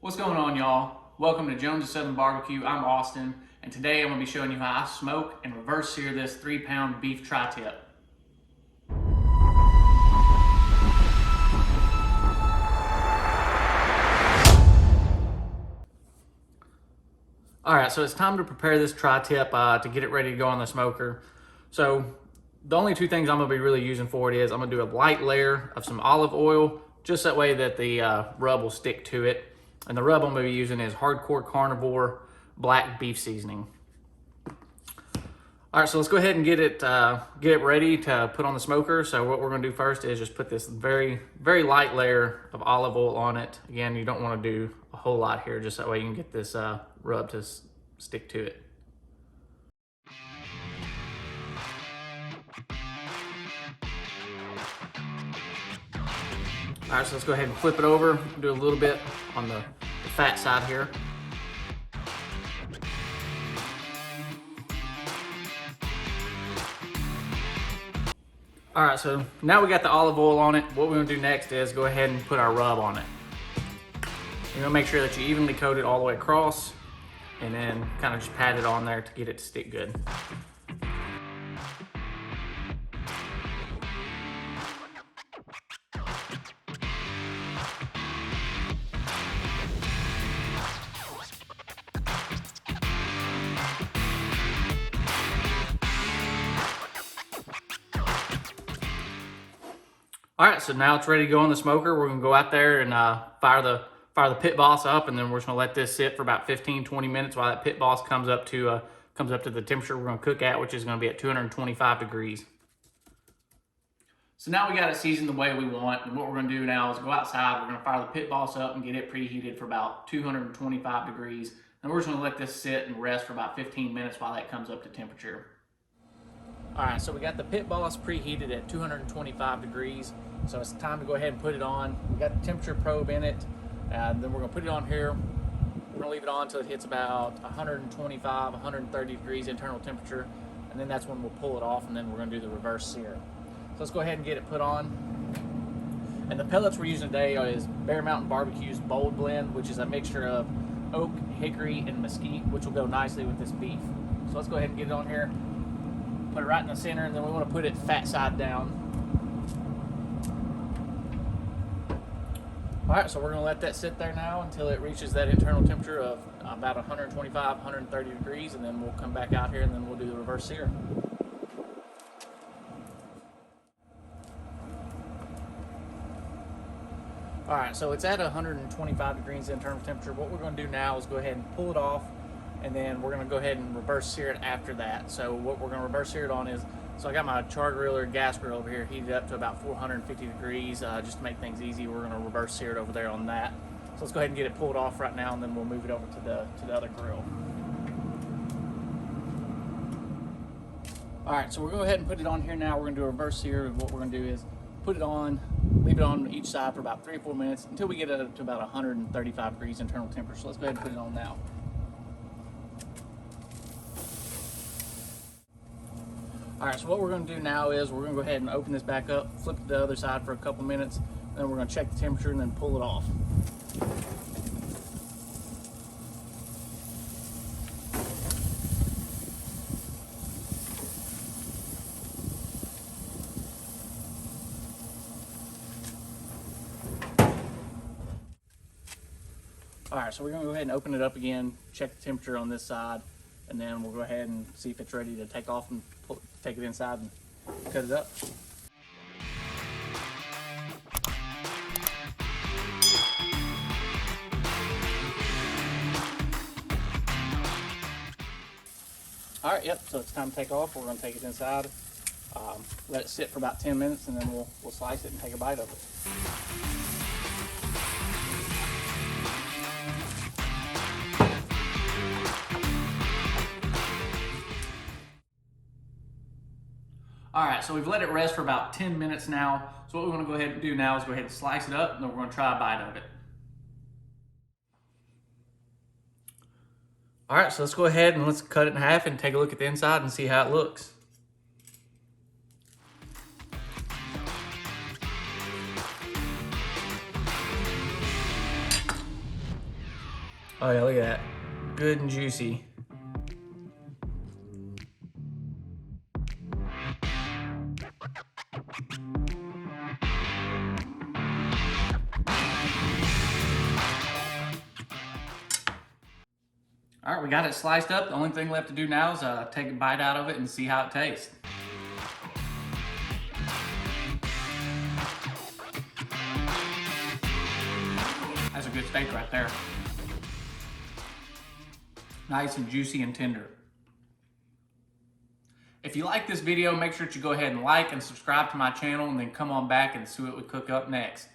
What's going on, y'all? Welcome to Jones 7 Barbecue. I'm Austin, and today I'm going to be showing you how I smoke and reverse sear this 3-pound beef tri-tip. Alright, so it's time to prepare this tri-tip to get it ready to go on the smoker. So the only two things I'm going to be really using for it is I'm going to do a light layer of some olive oil, just that way that the rub will stick to it. And the rub I'm going to be using is Hardcore Carnivore black beef seasoning. All right, so let's go ahead and get it ready to put on the smoker. So what we're going to do first is just put this very light layer of olive oil on it. Again, you don't want to do a whole lot here, just that way you can get this rub to stick to it. All right, so let's go ahead and flip it over, do a little bit on the fat side here. All right, so now we got the olive oil on it. What we're gonna do next is go ahead and put our rub on it. You're gonna make sure that you evenly coat it all the way across and then kind of just pat it on there to get it to stick good. All right, so now it's ready to go on the smoker. We're gonna go out there and fire the pit boss up, and then we're just gonna let this sit for about 15-20 minutes while that pit boss comes up to the temperature we're gonna cook at, which is gonna be at 225 degrees. So now we got it seasoned the way we want, and what we're gonna do now is go outside. We're gonna fire the pit boss up and get it preheated for about 225 degrees. And we're just gonna let this sit and rest for about 15 minutes while that comes up to temperature. All right, so we got the pit boss preheated at 225 degrees. So it's time to go ahead and put it on. We got the temperature probe in it, and then we're gonna put it on here. We're gonna leave it on until it hits about 125, 130 degrees internal temperature, and then that's when we'll pull it off, and then we're gonna do the reverse sear. So let's go ahead and get it put on. And the pellets we're using today is Bear Mountain Barbecue's Bold Blend, which is a mixture of oak, hickory, and mesquite, which will go nicely with this beef. So let's go ahead and get it on here. Put it right in the center, and then we want to put it fat side down. All right, so we're gonna let that sit there now until it reaches that internal temperature of about 125, 130 degrees, and then we'll come back out here and then we'll do the reverse sear. All right, so it's at 125 degrees internal temperature. What we're gonna do now is go ahead and pull it off, and then we're gonna go ahead and reverse sear it after that. So what we're gonna reverse sear it on is, so I got my char grill or gas grill over here heated up to about 450 degrees, just to make things easy. We're gonna reverse sear it over there on that. So let's go ahead and get it pulled off right now, and then we'll move it over to the other grill. All right, so we'll go ahead and put it on here now. We're gonna do a reverse sear, and what we're gonna do is put it on, leave it on each side for about 3 or 4 minutes until we get it up to about 135 degrees internal temperature. So let's go ahead and put it on now. All right, so what we're gonna do now is we're gonna go ahead and open this back up, flip it to the other side for a couple minutes, and then we're gonna check the temperature and then pull it off. All right, so we're gonna go ahead and open it up again, check the temperature on this side, and then we'll go ahead and see if it's ready to take off and take it inside and cut it up. All right, yep, so it's time to take off. We're gonna take it inside, let it sit for about 10 minutes, and then we'll slice it and take a bite of it. All right, so we've let it rest for about 10 minutes now. So what we're gonna go ahead and do now is go ahead and slice it up, and then we're gonna try a bite of it. All right, so let's go ahead and let's cut it in half and take a look at the inside and see how it looks. Oh yeah, look at that. Good and juicy. All right, we got it sliced up. The only thing left to do now is take a bite out of it and see how it tastes. That's a good steak right there. Nice and juicy and tender. If you like this video, make sure that you go ahead and like and subscribe to my channel, and then come on back and see what we cook up next.